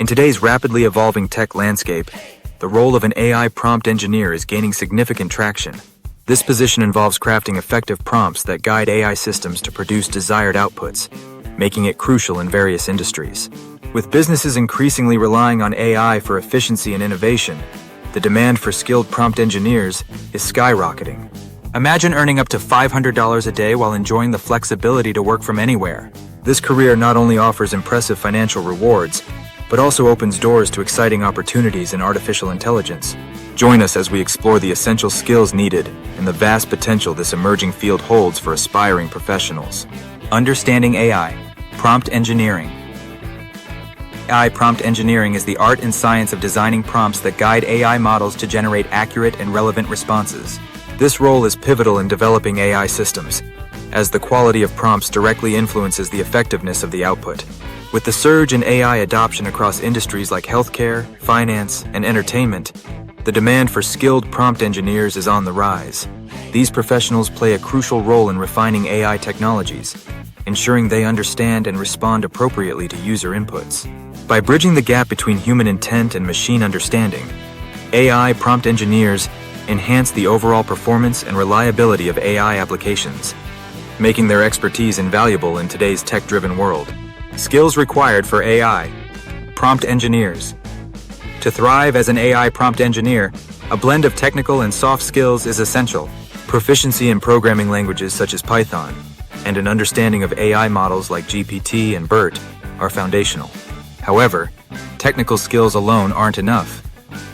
In today's rapidly evolving tech landscape, the role of an AI prompt engineer is gaining significant traction. This position involves crafting effective prompts that guide AI systems to produce desired outputs, making it crucial in various industries. With businesses increasingly relying on AI for efficiency and innovation, the demand for skilled prompt engineers is skyrocketing. Imagine earning up to $500 a day while enjoying the flexibility to work from anywhere. This career not only offers impressive financial rewards, but also opens doors to exciting opportunities in artificial intelligence. Join us as we explore the essential skills needed and the vast potential this emerging field holds for aspiring professionals. Understanding AI, prompt engineering. AI prompt engineering is the art and science of designing prompts that guide AI models to generate accurate and relevant responses. This role is pivotal in developing AI systems, as the quality of prompts directly influences the effectiveness of the output. With the surge in AI adoption across industries like healthcare, finance, and entertainment, the demand for skilled prompt engineers is on the rise. These professionals play a crucial role in refining AI technologies, ensuring they understand and respond appropriately to user inputs. By bridging the gap between human intent and machine understanding, AI prompt engineers enhance the overall performance and reliability of AI applications, making their expertise invaluable in today's tech-driven world. Skills required for AI prompt engineers. To thrive as an AI prompt engineer, a blend of technical and soft skills is essential. Proficiency in programming languages such as Python and an understanding of AI models like GPT and BERT are foundational. However, technical skills alone aren't enough.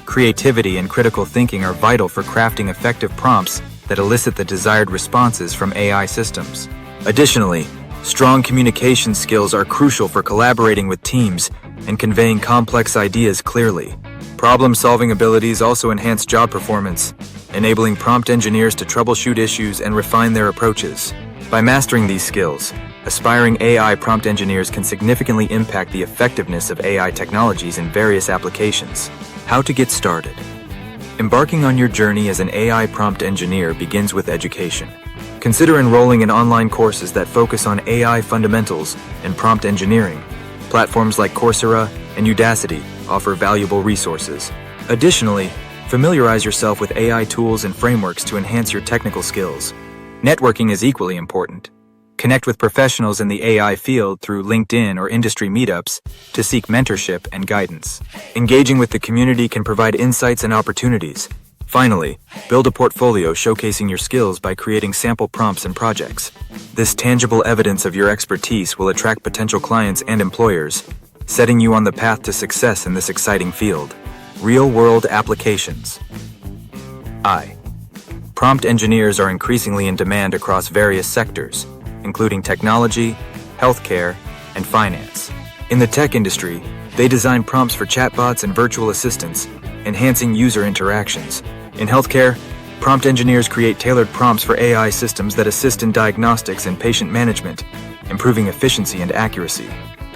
Creativity and critical thinking are vital for crafting effective prompts that elicit the desired responses from AI systems. Additionally, strong communication skills are crucial for collaborating with teams and conveying complex ideas clearly. Problem-solving abilities also enhance job performance, enabling prompt engineers to troubleshoot issues and refine their approaches. By mastering these skills, aspiring AI prompt engineers can significantly impact the effectiveness of AI technologies in various applications. How to get started. Embarking on your journey as an AI prompt engineer begins with education. Consider enrolling in online courses that focus on AI fundamentals and prompt engineering. Platforms like Coursera and Udacity offer valuable resources. Additionally, familiarize yourself with AI tools and frameworks to enhance your technical skills. Networking is equally important. Connect with professionals in the AI field through LinkedIn or industry meetups to seek mentorship and guidance. Engaging with the community can provide insights and opportunities. Finally, build a portfolio showcasing your skills by creating sample prompts and projects. This tangible evidence of your expertise will attract potential clients and employers, setting you on the path to success in this exciting field. Real-world applications. Prompt engineers are increasingly in demand across various sectors, including technology, healthcare, and finance. In the tech industry, they design prompts for chatbots and virtual assistants, enhancing user interactions. In healthcare, prompt engineers create tailored prompts for AI systems that assist in diagnostics and patient management, improving efficiency and accuracy.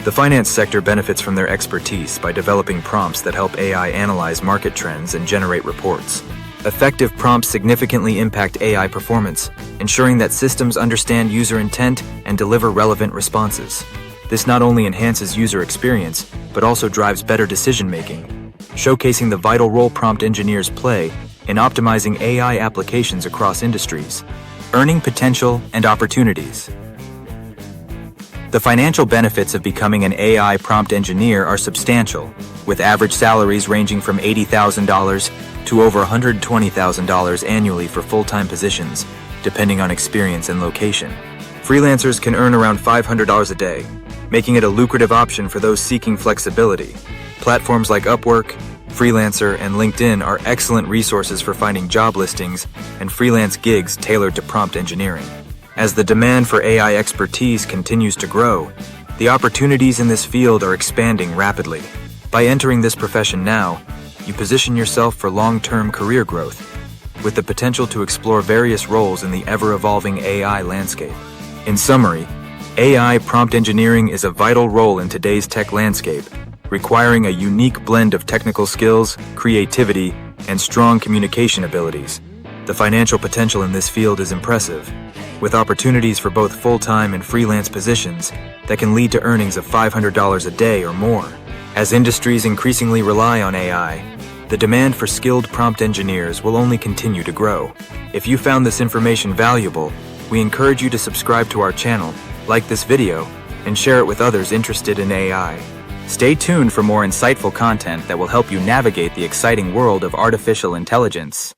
The finance sector benefits from their expertise by developing prompts that help AI analyze market trends and generate reports. Effective prompts significantly impact AI performance, ensuring that systems understand user intent and deliver relevant responses. This not only enhances user experience, but also drives better decision-making, showcasing the vital role prompt engineers play in optimizing AI applications across industries. Earning potential and opportunities. The financial benefits of becoming an AI prompt engineer are substantial, with average salaries ranging from $80,000 to over $120,000 annually for full-time positions, depending on experience and location. Freelancers can earn around $500 a day, making it a lucrative option for those seeking flexibility. Platforms like Upwork, Freelancer, and LinkedIn are excellent resources for finding job listings and freelance gigs tailored to prompt engineering. As the demand for AI expertise continues to grow, the opportunities in this field are expanding rapidly. By entering this profession now, you position yourself for long-term career growth, with the potential to explore various roles in the ever-evolving AI landscape. In summary, AI prompt engineering is a vital role in today's tech landscape, requiring a unique blend of technical skills, creativity, and strong communication abilities. The financial potential in this field is impressive, with opportunities for both full-time and freelance positions that can lead to earnings of $500 a day or more. As industries increasingly rely on AI, the demand for skilled prompt engineers will only continue to grow. If you found this information valuable, we encourage you to subscribe to our channel, like this video, and share it with others interested in AI. Stay tuned for more insightful content that will help you navigate the exciting world of artificial intelligence.